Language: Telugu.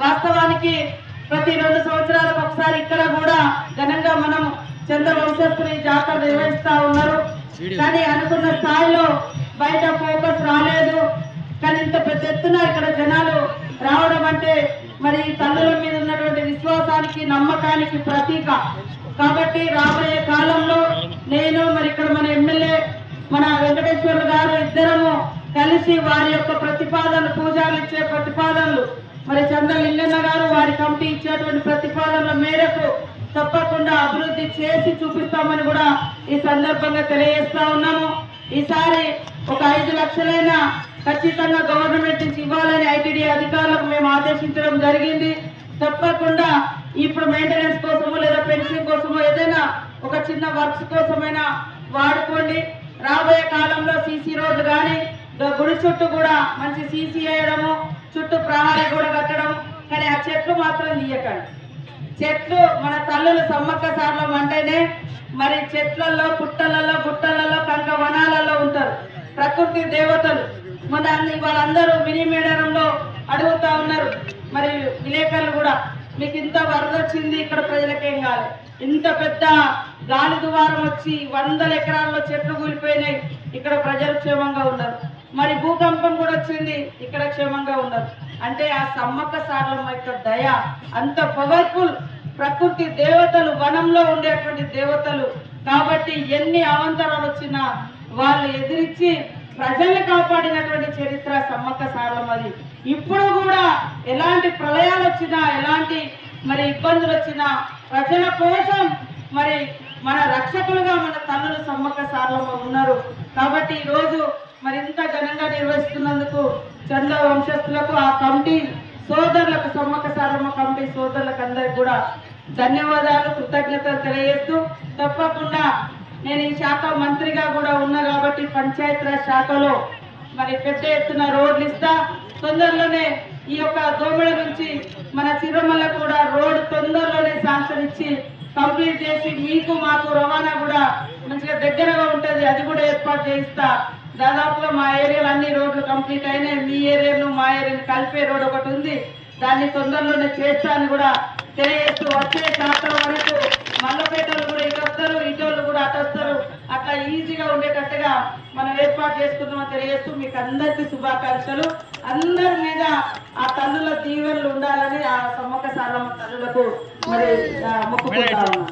వాస్తవానికి ప్రతి 2 సంవత్సరాలకు ఒకసారి ఇక్కడ కూడా ఘనంగా మనం చంద్రవంశస్థుని జాతర నిర్వహిస్తా ఉన్నారు. కానీ అనుకున్న స్థాయిలో బయట ఫోకస్ రాలేదు. కానీ ఇంత పెద్ద ఎత్తున ఇక్కడ జనాలు రావడం అంటే మరి తల్లుల మీద ఉన్నటువంటి విశ్వాసానికి నమ్మకానికి ప్రతీక. కాబట్టి రాబోయే కాలంలో నేను మరి ఇక్కడ మన ఎమ్మెల్యే మన వెంకటేశ్వర్లు గారు ఇద్దరము కలిసి వారి యొక్క ప్రతిపాదనలు పూజారులు ఇచ్చే ప్రతిపాదనలు మరి చంద్రలింగన్న గారు వారి కమిటీ ఇచ్చేటువంటి ప్రతిపాదనల మేరకు తప్పకుండా అభివృద్ధి చేసి చూపిస్తామని కూడా ఈ సందర్భంగా తెలియజేస్తా ఉన్నాము. ఈసారి ఒక 5 లక్షలైనా ఖచ్చితంగా గవర్నమెంట్ నుంచి ఇవ్వాలని ఐటీడీ అధికారులకు మేము ఆదేశించడం జరిగింది. తప్పకుండా ఇప్పుడు మెయింటెనెన్స్ కోసమో లేదా పెన్షన్ కోసమో ఏదైనా ఒక చిన్న వర్క్స్ కోసమైనా వాడుకోండి. రాబోయే కాలంలో సీసీ రోడ్లు కానీ గుడి చుట్టూ కూడా మంచి సీసీ వేయడము, చుట్టూ ప్రహారీ కూడా కట్టడం. కానీ ఆ చెట్లు మాత్రం తీయకండి. చెట్లు మన తల్లులు సమ్మక్క సార్లం అంటేనే మరి చెట్లలో పుట్టలలో గుట్టలలో కంక వనాలలో ఉంటారు ప్రకృతి దేవతలు. మన వాళ్ళందరూ మినీ మేడారంలో అడుగుతా ఉన్నారు మరి విలేకరులు కూడా, మీకు ఇంత వరద వచ్చింది ఇక్కడ ప్రజలకేం కాదు, ఇంత పెద్ద గాలి దువారం వచ్చి 100 ఎకరాల్లో చెట్లు కూలిపోయినాయి, ఇక్కడ ప్రజలు క్షేమంగా ఉన్నారు. మరి భూకంపం కూడా వచ్చింది, ఇక్కడ క్షేమంగా ఉన్నారు. అంటే ఆ సమ్మక్క సారలమ్మ యొక్క దయ అంత పవర్ఫుల్. ప్రకృతి దేవతలు, వనంలో ఉండేటువంటి దేవతలు. కాబట్టి ఎన్ని అవంతరాలు వచ్చినా వాళ్ళు ఎదిరించి ప్రజల్ని కాపాడినటువంటి చరిత్ర సమ్మక్క సారలమ్మది. ఇప్పుడు కూడా ఎలాంటి ప్రళయాలు వచ్చినా, ఎలాంటి మరి ఇబ్బందులు వచ్చినా ప్రజల కోసం మరి మన రక్షకులుగా మన తల్లులు సమ్మక్క సారలమ్మ ఉన్నారు. కాబట్టి ఈరోజు మరి ఇంత ఘనంగా నిర్వహిస్తున్నందుకు చంద్ర వంశస్థులకు, ఆ కమిటీ సోదరులకు, సమ్మక్క సారలమ్మ కమిటీ సోదరులకు అందరికి కూడా ధన్యవాదాలు, కృతజ్ఞతలు తెలియజేస్తూ తప్పకుండా నేను ఈ శాఖ మంత్రిగా కూడా ఉన్నా కాబట్టి పంచాయతీరాజ్ శాఖలో మరి పెద్ద ఎత్తున రోడ్లు ఇస్తా. తొందరలోనే ఈ యొక్క దోమల నుంచి మన చిరుమల కూడా రోడ్ తొందరలోనే శాంక్షన్ ఇచ్చి కంప్లీట్ చేసి మీకు మాకు రవాణా కూడా మంచిగా దగ్గరగా ఉంటుంది, అది కూడా ఏర్పాటు చేయిస్తా. దాదాపుగా మా ఏరియాలో అన్ని రోడ్లు కంప్లీట్ అయినాయి. మీ ఏరియాను మా ఏరియాను కలిపే రోడ్ ఒకటి ఉంది, దాన్ని తొందరలోనే చేస్తా అని కూడా తెలియజేస్తూ వచ్చే శాతం వరకు మల్లపేటలు కూడా ఇటు వస్తారు, ఇటోళ్ళు కూడా అటు వస్తారు. అట్లా ఈజీగా ఉండేటట్టుగా మనం ఏర్పాటు చేసుకుందామని తెలియజేస్తూ మీకు అందరికీ శుభాకాంక్షలు. అందరి మీద ఆ తల్లుల దీవెనలు ఉండాలని ఆ సమ్మక్క సారలమ్మ తల్లులకు మరి మొక్కుకుంటా ఉన్నాం.